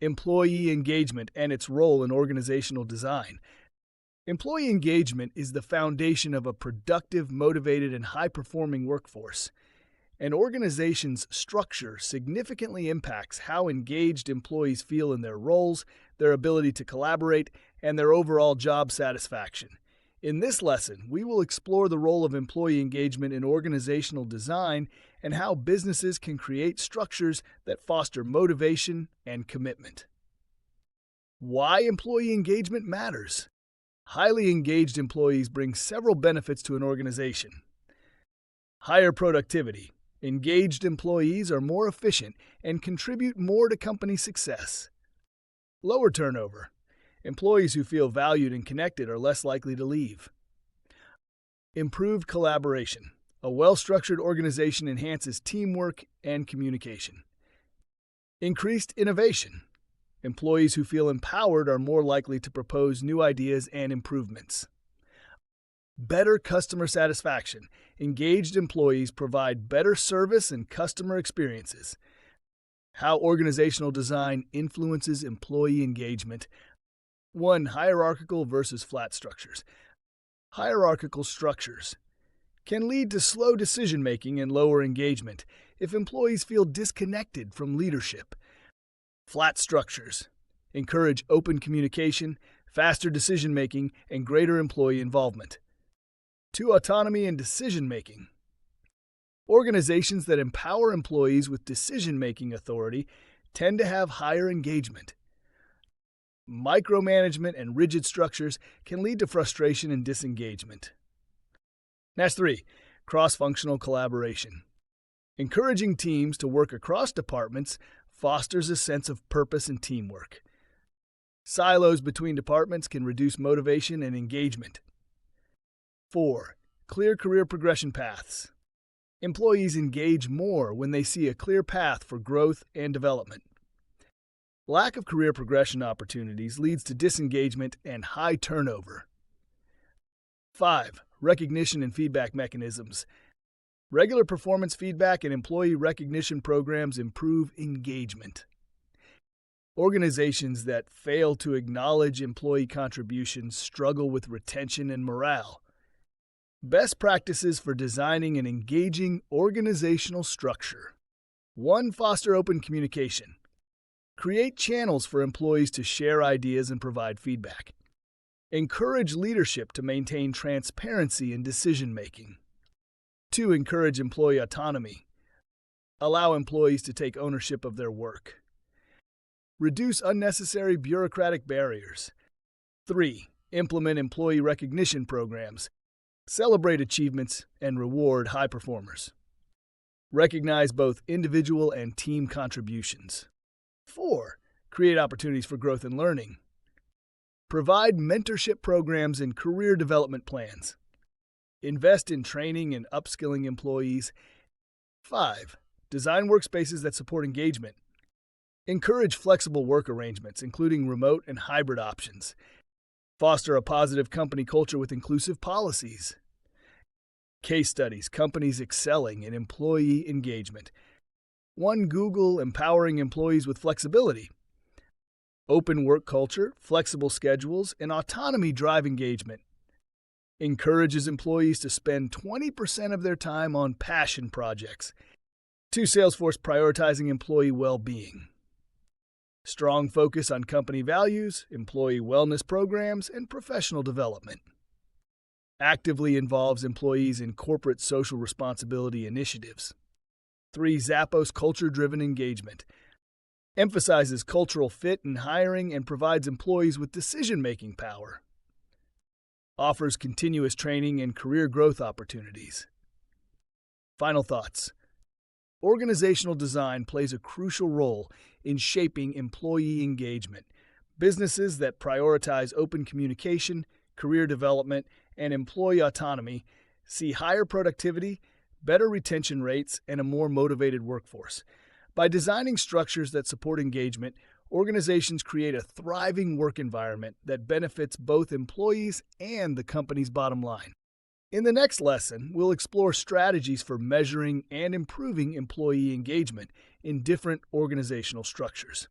Employee engagement and its role in organizational design. Employee engagement is the foundation of a productive, motivated, and high-performing workforce. An organization's structure significantly impacts how engaged employees feel in their roles, their ability to collaborate, and their overall job satisfaction. In this lesson, we will explore the role of employee engagement in organizational design and how businesses can create structures that foster motivation and commitment. Why employee engagement matters. Highly engaged employees bring several benefits to an organization. Higher productivity. Engaged employees are more efficient and contribute more to company success. Lower turnover. Employees who feel valued and connected are less likely to leave. Improved collaboration. A well-structured organization enhances teamwork and communication. Increased innovation. Employees who feel empowered are more likely to propose new ideas and improvements. Better customer satisfaction. Engaged employees provide better service and customer experiences. How organizational design influences employee engagement. 1. Hierarchical versus flat structures. Hierarchical structures can lead to slow decision-making and lower engagement if employees feel disconnected from leadership. Flat structures encourage open communication, faster decision-making, and greater employee involvement. 2. Autonomy and decision-making. Organizations that empower employees with decision-making authority tend to have higher engagement. Micromanagement and rigid structures can lead to frustration and disengagement. Next 3. Cross-functional collaboration. Encouraging teams to work across departments fosters a sense of purpose and teamwork. Silos between departments can reduce motivation and engagement. 4. Clear career progression paths. Employees engage more when they see a clear path for growth and development. Lack of career progression opportunities leads to disengagement and high turnover. 5. Recognition and feedback mechanisms. Regular performance feedback and employee recognition programs improve engagement. Organizations that fail to acknowledge employee contributions struggle with retention and morale. Best practices for designing an engaging organizational structure. 1. Foster open communication. Create channels for employees to share ideas and provide feedback. Encourage leadership to maintain transparency in decision-making. 2. Encourage employee autonomy. Allow employees to take ownership of their work. Reduce unnecessary bureaucratic barriers. 3. Implement employee recognition programs. Celebrate achievements and reward high performers. Recognize both individual and team contributions. 4. Create opportunities for growth and learning. Provide mentorship programs and career development plans. Invest in training and upskilling employees. 5. Design workspaces that support engagement. Encourage flexible work arrangements, including remote and hybrid options. Foster a positive company culture with inclusive policies. Case studies, companies excelling in employee engagement. 1. Google empowering employees with flexibility. Open work culture, flexible schedules, and autonomy drive engagement. Encourages employees to spend 20% of their time on passion projects. 2. Salesforce prioritizing employee well-being. Strong focus on company values, employee wellness programs, and professional development. Actively involves employees in corporate social responsibility initiatives. 3. Zappos culture-driven engagement. Emphasizes cultural fit in hiring and provides employees with decision-making power. Offers continuous training and career growth opportunities. Final thoughts. Organizational design plays a crucial role in shaping employee engagement. Businesses that prioritize open communication, career development, and employee autonomy see higher productivity, better retention rates, and a more motivated workforce. By designing structures that support engagement, organizations create a thriving work environment that benefits both employees and the company's bottom line. In the next lesson, we'll explore strategies for measuring and improving employee engagement in different organizational structures.